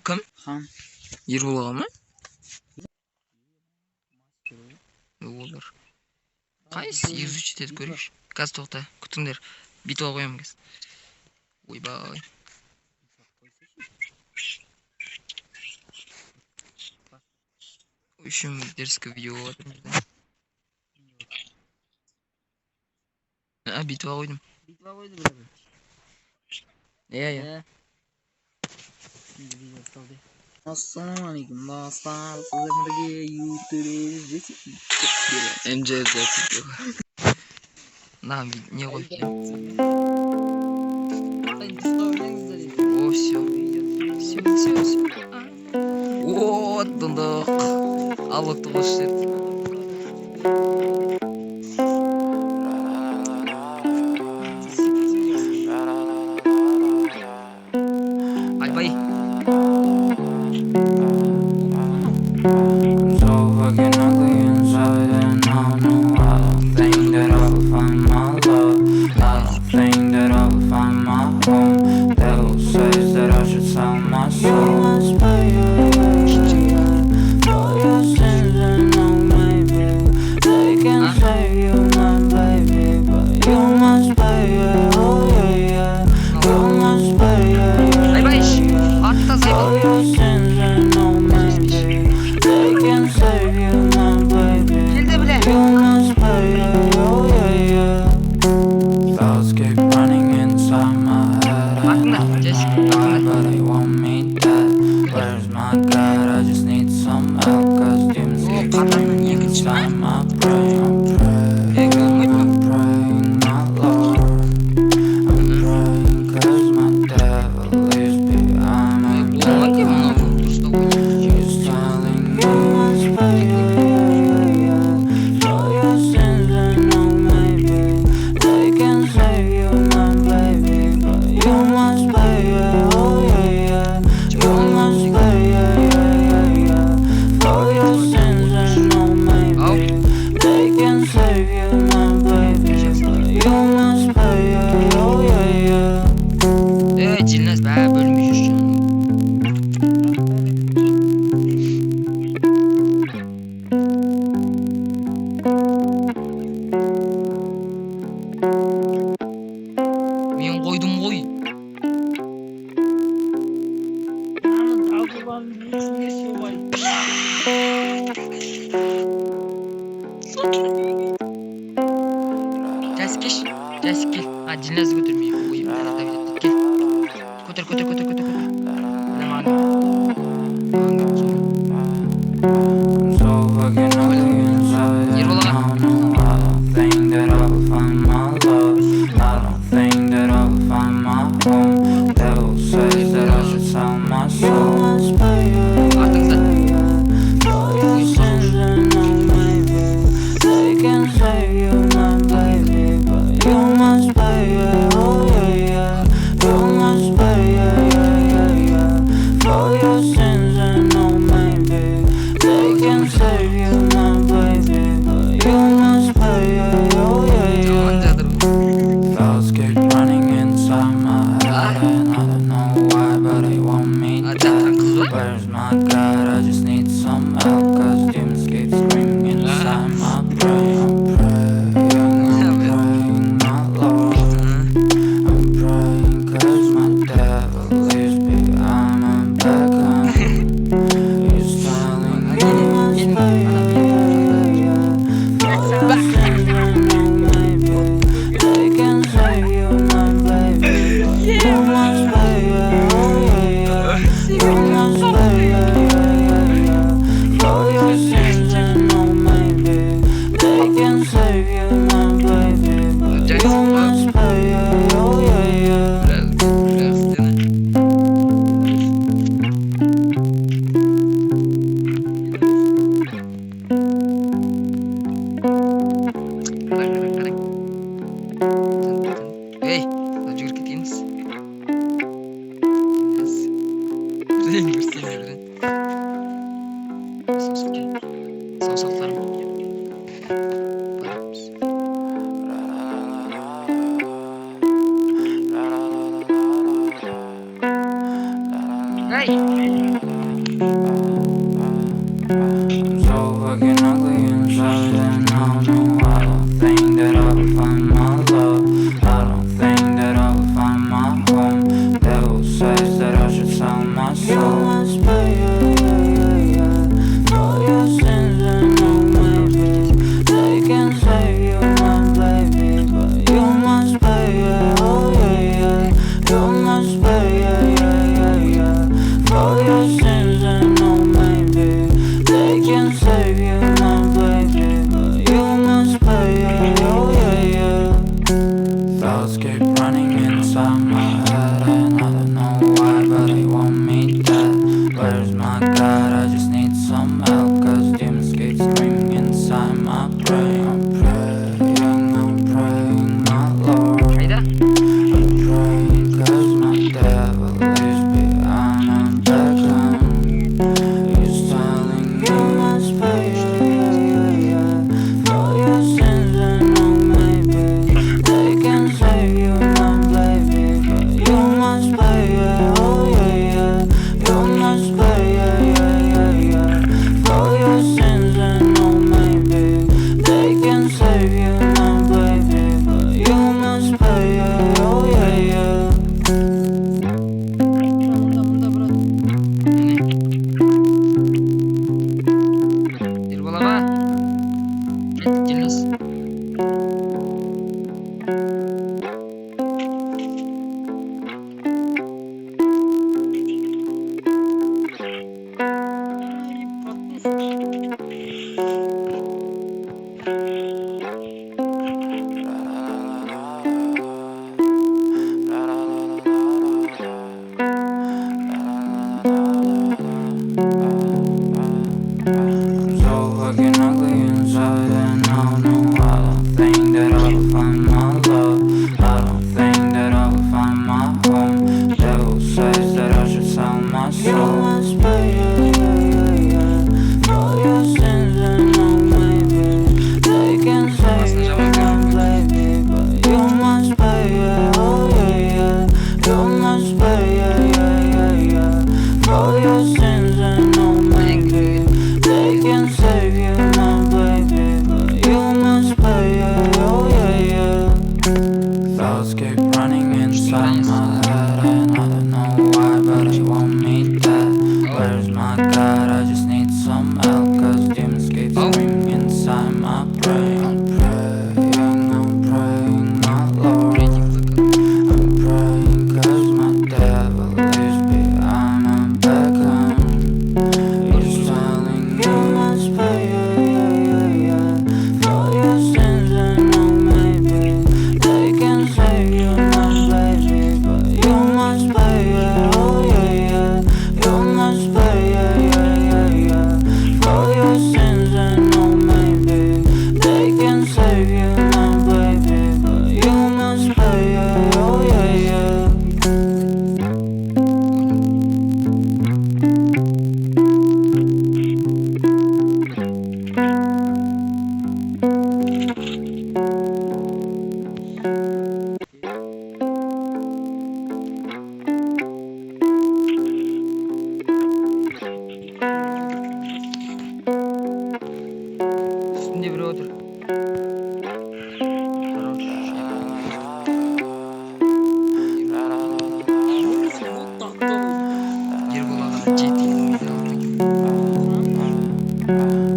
Kim? Хан. Ерболға ма? Olur. Қайсы езу жетеді көрейікші. Қазір тоқта, күтіңдер. Битуға қоямын қазір. Ойбай. Үшін дерскі видео болатын. Битуға қойдым. Битва қойды бәрі. Иә. Ассалаумағалейкум достар, сіздерге YouTube МЖС на не қойып. О, все. О, дындық. Аллықты қосшы. Ай. I'm so fucking ugly inside and I don't know. I don't think that I will find my love. I don't think that I will find my home. Devil says that I should sell my soul. You must pay, for your sins and no maybe they can save you, my baby, but you must pay, oh yeah. You must pay, for your sins and no maybe they can save you, my baby, but you must pay, oh yeah. Thoughts keep running inside my head and I don't know why, but they want me dead. Where's my God? I just need some help, cause demons keep screaming inside my brain. I'm praying, my Lord. Қайда? I'm praying cause my devil is behind my back. He's telling me you must pay, for your sins and no maybe they can save you, my baby, but you must pay, oh yeah. You must pay, for your sins and no maybe they can save you, my baby, but you must pay, oh yeah. Мында брат. Ер бола ма? Келмес. I'm so fucking ugly inside and I don't know. I don't think that I will find my love. I don't think that I will find my home. Devil says that I should sell my soul. You must pay, for your sins and no maybe they can save you, my baby, but you must pay, oh yeah. You must pay, for your sins and no maybe they can save you, my baby, but you must pay, oh yeah. Thoughts keep running inside my head and I don't know why, but they want me dead. Where's my God? I just need some help, cause demons keep screaming inside my brain. I'm praying, my Lord. I'm praying cause my devil is behind my back. He's telling me you must pay, for your sins and no maybe they can save you, my baby, but you must pay, oh yeah. You must pay, for your sins and no maybe they can save you, my baby, but you must pay, oh yeah. Üstünde biri otur. Ер болаға жетейін.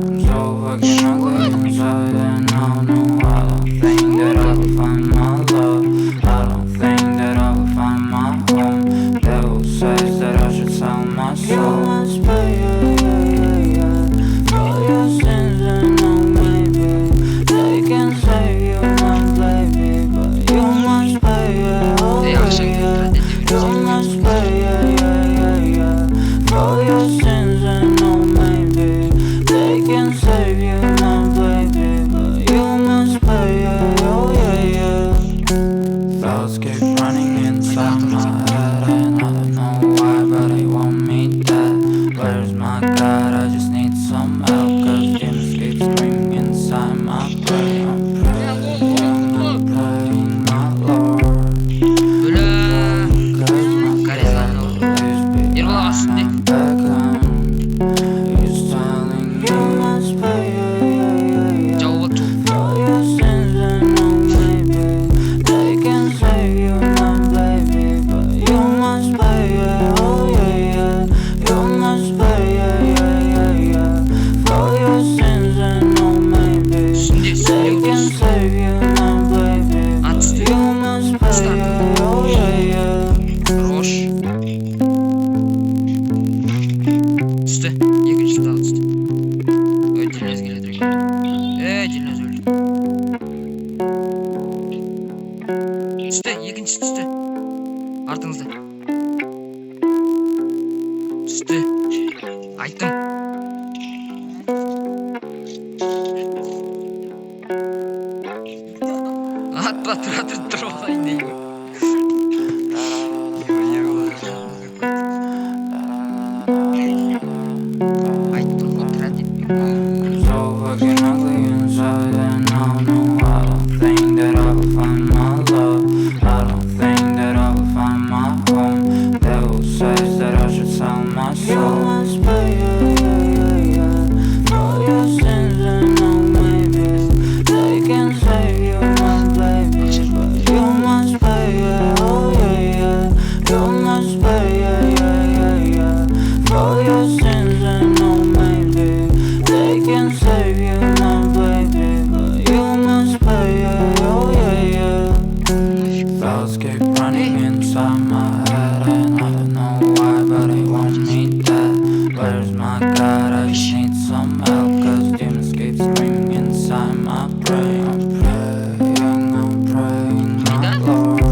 I'm so fucking ugly inside and I don't know. I don't think that I will find my love. I don't think that I will find my home. Devil says that I should sell my soul. You must pay, for your sins and no maybe they can save you, my baby, but you must pay, oh Ey akşam yeah. kadar You must pay, for your sins and no Айттым. Атпа, тұра тұрып алайын деймін. Айттым ғой, тұра деп. So fucking ugly inside, and I know I don't think that I will find my love. I don't think that I will find my home. Devil says that I should sell my soul. You must pay, for your sins, and no, maybe they can save you, my baby. But you must pay, oh yeah. You must pay, for your sins, and no, maybe they can save you, my baby. But you must pay, oh yeah. Thoughts keep running inside my head, and I don't know why, but they want me dead. Where's my God? I just need some help, cause demons keep screaming inside my brain. I'm praying, my Lord.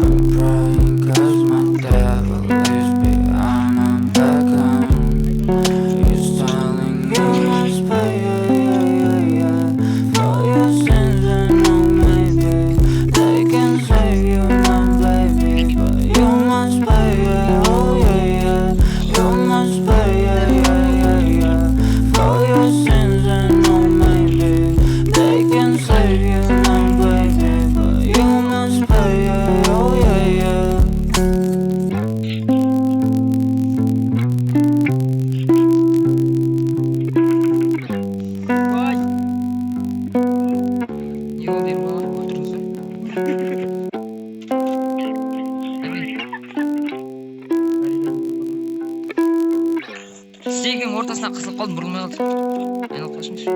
I'm praying cause my devil is behind my back, and he's telling me you must pay, for your sins, and no, maybe they can save you, my baby. But you must pay, oh yeah. You must pay, for your sins, and no, maybe they can save you, my baby. But you must pay, oh yeah. Ой. Не ол дер болар, отырыңыз. Стейкің ортасына қысылып қалдым, бұрылмай қалды. Айналып қашыңызшы.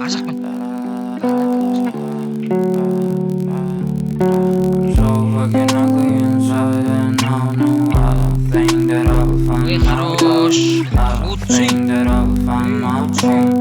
Ар жақпен. So fucking ugly inside, and I know I don't think that I will find Ой, my love. хорош. I don't think that I will find my home.